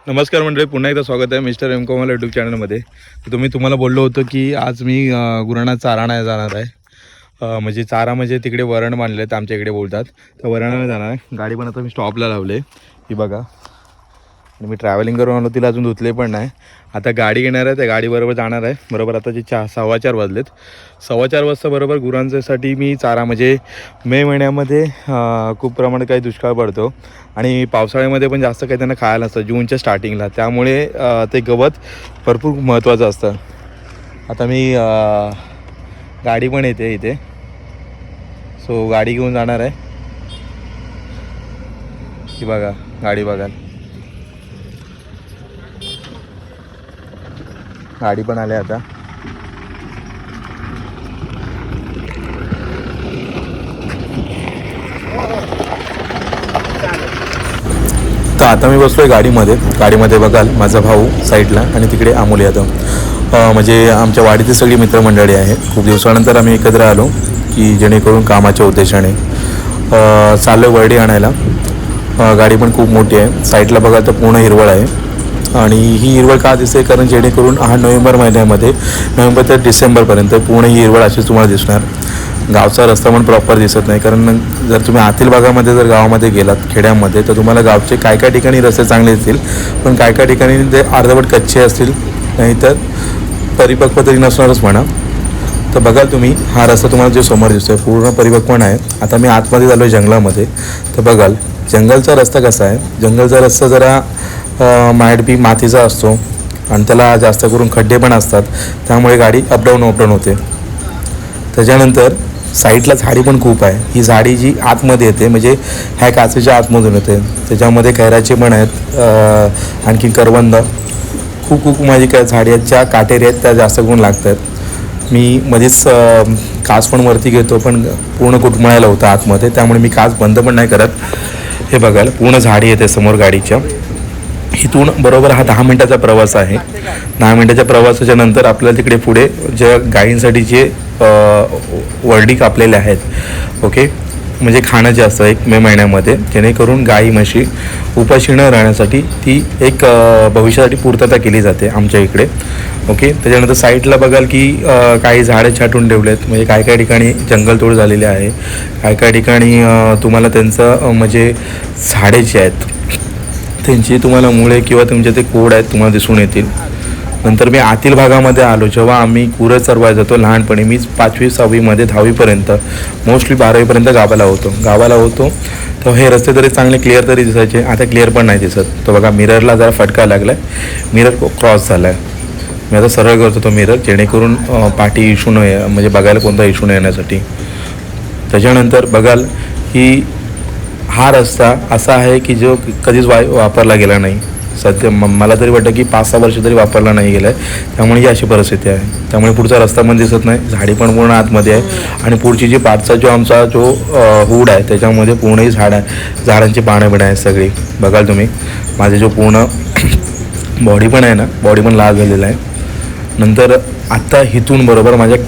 नमस्कार मंडळी, पुन्हा एकदा स्वागत आहे मिस्टर एम कोमल यूट्यूब चॅनलमध्ये. तर तुम्हाला बोललो होतो की आज मी गुरांना चारा आणायला जाणार आहे. म्हणजे चारा म्हणजे तिकडे वरण बांधले तर आमच्या इकडे बोलतात, तर वरणाला जाणार आहे. गाडी पण आता मी स्टॉपला लावले ही बघा. आणि मी ट्रॅव्हलिंग करून आलो, तिला अजून धुतले पण नाही. आता गाडी घेणार आहे, त्या गाडीबरोबर जाणार आहे. बरोबर आता जे 4:15 वाजलेत. 4:15 वाजता बरोबर गुरांच्यासाठी मी चारा म्हणजे मे महिन्यामध्ये खूप प्रमाणात काही दुष्काळ पडतो आणि पावसाळ्यामध्ये पण जास्त काही त्यांना खायला नसतं जूनच्या स्टार्टिंगला, त्यामुळे ते गवत भरपूर महत्त्वाचं असतं. आता मी गाडी पण येते इथे, सो गाडी घेऊन जाणार आहे. ही बघा गाडी, बघा गाडी पण आली आता. तर आता मी बसलो आहे गाडीमध्ये बघाल माझा भाऊ साईडला आणि तिकडे अमोल यादव. म्हणजे आमच्या वाडीतील सगळी मित्रमंडळी आहे. खूप दिवसानंतर आम्ही एकत्र आलो की जेणेकरून कामाच्या उद्देशाने चाललो वरडी आणायला. गाडी पण खूप मोठी आहे. साईडला बघाल तर पूर्ण हिरवळ आहे. आणि ही हिरवळ का दिसते, कारण जेणेकरून हा नोव्हेंबर महिन्यामध्ये नोव्हेंबर ते डिसेंबरपर्यंत पूर्ण ही हिरवळ अशीच तुम्हाला दिसणार. गावचा रस्ता पण प्रॉपर दिसत नाही, कारण जर तुम्ही आतील भागामध्ये जर गावामध्ये गेलात खेड्यामध्ये तर तुम्हाला गावचे काय काय ठिकाणी रस्ते चांगले दिसतील, पण काय काय ठिकाणी ते अर्धवट कच्चे असतील, नाहीतर परिपक्व तरी नसणारच म्हणा. तर बघाल तुम्ही हा रस्ता तुम्हाला जो समोर दिसतोय पूर्ण परिपक्व आहे. आता मी आतमध्ये झालो आहे जंगलामध्ये. तर बघाल जंगलचा रस्ता कसा आहे. जंगलचा रस्ता जरा बी मातीचा असतो आणि त्याला जास्त करून खड्डे पण असतात, त्यामुळे गाडी अपडाऊन होते. त्याच्यानंतर साईडला झाडी पण खूप आहे. ही झाडी जी आतमध्ये येते म्हणजे ह्या काचेच्या आतमधून येते, त्याच्यामध्ये कैराचे पण आहेत, आणखी करवंद खूप माझी काय झाडी आहेत ज्या काटेरी आहेत त्या जास्त करून लागतात. मी मध्येच काच पण वरती घेतो, पण पूर्ण कुटमळायला होतं आतमध्ये, त्यामुळे मी काच बंद पण नाही करत. हे बघाल पूर्ण झाडी येते समोर गाडीच्या. इथून बरोबर हा 10 मिनटाचा प्रवास आहे. 10 मिनटाच्या प्रवासाच्या नंतर आपल्याला तिकडे पुढे ज्या गायींसाठी जे वरडी कापलेले आहेत, ओके, म्हणजे खाणं जे असतं एक मे महिन्यामध्ये, जेणेकरून गाई म्हशी उपाशी न राहण्यासाठी ती एक भविष्यासाठी पूर्तता केली जाते आमच्या इकडे, ओके. त्याच्यानंतर साईडला बघाल की काही झाडं छाटून ठेवलेत, म्हणजे काय काय ठिकाणी जंगलतोड झालेली आहे, काय काय ठिकाणी तुम्हाला त्यांचं म्हणजे झाडे जी आहेत त्यांची तुम्हाला मुळे किंवा तुमचे ते कोड आहेत तुम्हाला दिसून येतील. नंतर मी आतील भागामध्ये आलो. जेव्हा आम्ही कुरं चरवायला जातो लहानपणी, मी 5वी 6वीमध्ये 10वीपर्यंत मोस्टली 12वीपर्यंत गावाला होतो तर हे रस्ते तरी चांगले क्लिअर तरी दिसायचे. आता क्लिअर पण नाही दिसत. तो बघा मिररला जरा फटका लागला आहे, मिरर क्रॉस झाला आहे. मी आता सरळ करतो तो मिरर, जेणेकरून पाठी इशू न म्हणजे बघायला कोणता इशू न येण्यासाठी. त्याच्यानंतर बघाल की हा रस्ता असा आहे की जो कधीच वापरला गेला नाही. सध्या मला तरी वाटतं की 5-6 वर्ष तरी वापरला नाही गेला आहे, त्यामुळे ही अशी परिस्थिती आहे. त्यामुळे पुढचा रस्ता पण दिसत नाही, झाडी पण पूर्ण आतमध्ये आहे आणि पुढची जी पाठचा जो आमचा हूड आहे त्याच्यामध्ये पूर्णही झाडांची पानं बिणं आहेत सगळी. बघाल तुम्ही माझे जो पूर्ण बॉडी पण आहे ना, बॉडी पण लाल झालेला आहे. नंतर आत्ता इथून बरोबर माझ्या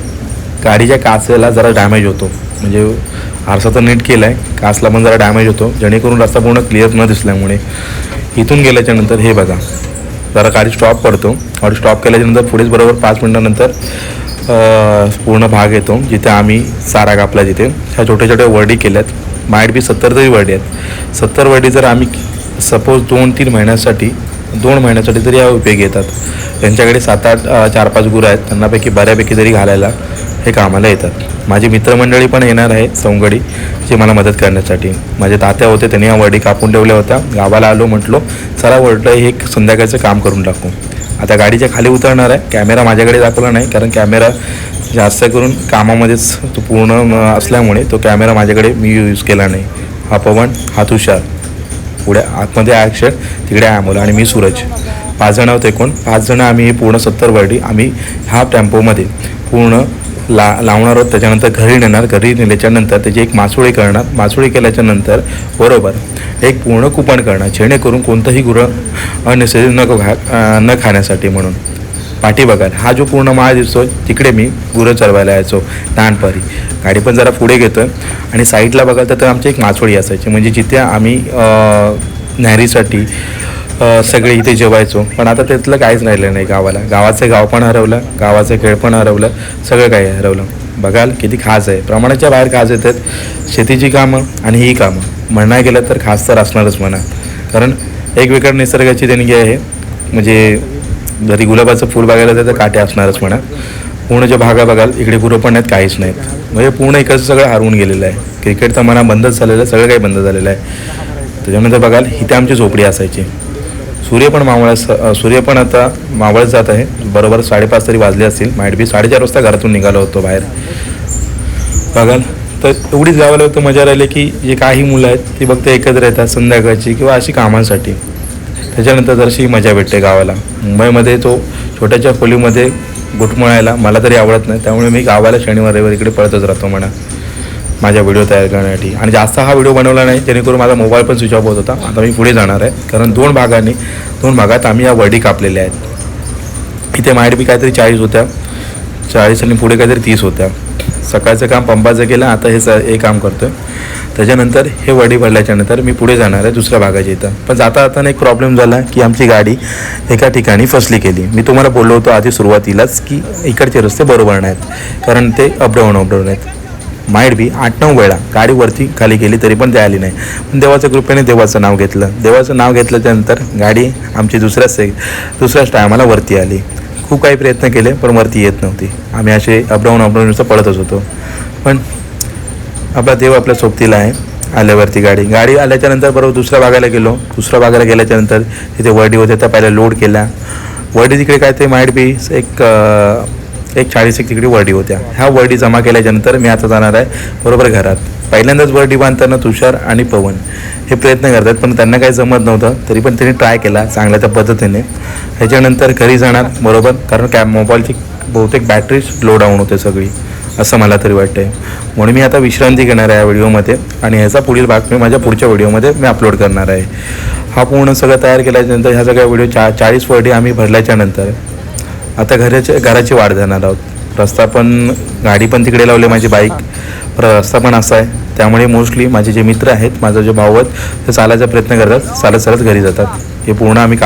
गाडीच्या काचेला जरा डॅमेज होतो, म्हणजे आरसा तर नीट केला आहे, काचला पण जरा डॅमेज होतो, जेणेकरून रस्ता पूर्ण क्लिअर न दिसल्यामुळे. इथून गेल्याच्यानंतर हे बघा जरा गाडी स्टॉप करतो. गाडी स्टॉप केल्याच्यानंतर पुढेच बरोबर 5 मिनटानंतर पूर्ण भाग येतो जिथे आम्ही चारा कापला. जिथे ह्या छोट्या वरडी केल्यात, माईट बी 70 तरी वरडी आहेत. 70 वरडी जर आम्ही सपोज 2-3 महिन्यासाठी 2 महिन्यासाठी तरी या उपयोगी येतात. त्यांच्याकडे 7-8 4-5 गुरं आहेत, त्यांनापैकी बऱ्यापैकी तरी घालायला हे कामाला येतात. माझी मित्रमंडळी पण येणार आहे सवंगडी, जे मला मदत करण्यासाठी. माझे तात्या होते, त्यांनी या वरडी कापून ठेवल्या होत्या. गावाला आलो, म्हटलो चला वरडं हे एक संध्याकाळचं काम करून टाकू. आता गाडीच्या खाली उतरणार आहे. कॅमेरा माझ्याकडे दाखवला नाही, कारण कॅमेरा जास्त करून कामामध्येच तो पूर्ण असल्यामुळे तो कॅमेरा माझ्याकडे मी यूज केला नाही. हा पवन, हा तुषार, पुढे आतमध्ये ॲक्शन, तिकडे अमोल आणि मी सूरज, 5 जण होते. 5 जण आम्ही पूर्ण 70 वरडी आम्ही ह्या टेम्पोमध्ये पूर्ण लावणार आहोत. त्याच्यानंतर घरी नेणार. घरी नेल्याच्यानंतर त्याची एक मासोळी करणार. मासोळी केल्याच्यानंतर बरोबर एक पूर्ण कुपन करणार, जेणेकरून कोणतंही गुरं अननेसेसरी न खाण्यासाठी म्हणून. पाठी बघाल हा जो पूर्ण माळ दिसतो तिकडे मी गुरं चरवायला यायचो लहानपणी. गाडी पण जरा पुढे घेतो आणि साईडला बघाल तर आमची एक मासोळी असायची, म्हणजे जिथे आम्ही न्याहारीसाठी सगळे इथे जेवायचो. पण आता त्यातलं काहीच राहिलं नाही गावाला. गावाचं गाव पण हरवलं, गावाचं खेळ पण हरवलं, सगळं काही हरवलं. बघाल किती खास आहे, प्रमाणाच्या बाहेर खास येतात शेतीची कामं आणि ही कामं. म्हणायला गेलं तर खास तर असणारच म्हणा, कारण एक वेगळ्या निसर्गाची देणगी आहे. म्हणजे जरी गुलाबाचं फूल बघायला तर काटे असणारच म्हणा. पूर्ण जे भागा बघाल इकडे गुरं पण नाहीत, काहीच नाहीत. म्हणजे पूर्ण इकडचं सगळं हरवून गेलेलं आहे. क्रिकेट तर म्हणा बंदच झालेलं आहे, सगळं काही बंद झालेलं आहे. त्याच्यानंतर बघाल इथे आमची झोपडी असायची. सूर्य पण आता मावळत जात आहे. बरोबर 5:30 तरी वाजले असतील. माइट बी 4:30 वाजता घरातून निघालो होतो बाहेर. बघाल तर एवढीच गावाला होतं मजा राहिली की जे काही मुलं आहेत ती फक्त एकत्र येतात संध्याकाळची किंवा अशी कामांसाठी. त्याच्यानंतर जराशी मजा भेटते गावाला. मुंबईमध्ये तो छोट्याच्या खोलीमध्ये घुटमळायला मला तरी आवडत नाही. त्यामुळे मी गावाला शनिवार रविवार इकडे पळतच राहतो म्हणा माझ्या व्हिडिओ तयार करण्यासाठी. आणि जास्त हा व्हिडिओ बनवला नाही जेणेकरून माझा मोबाईल पण स्विच ऑफ होत होता. आता मी पुढे जाणार आहे, कारण दोन भागात आम्ही या वडी कापलेल्या आहेत. इथे माइट बी काहीतरी 40 होत्या, 40 आणि पुढे काहीतरी 30 होत्या. सकाळचं काम पंपाचं केलं, आता हे काम करतो आहे. त्याच्यानंतर हे वडी भरल्याच्यानंतर मी पुढे जाणार आहे दुसऱ्या भागाच्या इथं. पण जाता एक प्रॉब्लेम झाला की आमची गाडी एका ठिकाणी फसली केली. मी तुम्हाला बोललो होतो आधी सुरुवातीलाच की इकडचे रस्ते बरोबर नाहीत, कारण ते अपडाऊन आहेत. माइट बी 8-9 वेळा गाडी वरती खाली केली तरी पण ते आली नाही. पण देवाच्या कृपेने देवाचं नाव घेतलं त्यानंतर गाडी आमची दुसऱ्याच टायमाला वरती आली. खूप काही प्रयत्न केले पण वरती येत नव्हती. आम्ही असे अपडाऊन नुसतं पळतच होतो. पण आपला देव आपल्या सोबतीला आहे. आल्यावरती गाडी आल्याच्यानंतर बरोबर दुसऱ्या भागाला गेल्याच्यानंतर तिथे वडी होत्या, त्या पहिल्या लोड केल्या. वडी तिकडे काय ते माइट बी एक 40 तिकडे वडी होत्या. ह्या वडी जमा केल्याच्यानंतर मी आता जाणार आहे बरोबर घरात. पहिल्यांदाच वडी बांधताना तुषार आणि पवन हे प्रयत्न करतात, पण त्यांना काही जमत नव्हतं. तरी पण त्यांनी ट्राय केला चांगल्या त्या पद्धतीने. ह्याच्यानंतर घरी जाणार बरोबर, कारण मोबाईलची बहुतेक बॅटरी लो डाऊन होते सगळी, असं मला तरी वाटतंय. म्हणून मी आता विश्रांती घेणार आहे या व्हिडिओमध्ये, आणि ह्याचा पुढील भाग मी माझ्या पुढच्या व्हिडिओमध्ये मी अपलोड करणार आहे. हा पूर्ण सगळं तयार केल्याच्यानंतर ह्या सगळ्या व्हिडिओ 40 वडी आम्ही भरल्याच्यानंतर आता घराची वाट धरणार आहोत. गाडी पण तिकडे लावली माझी बाईक, रस्ता पण असा आहे. त्यामुळे मोस्टली माझे जे मित्र आहेत, माझा जो भाऊ आहेत, ते चालायचा प्रयत्न करतात, चालत घरी जातात. हे पूर्ण आम्ही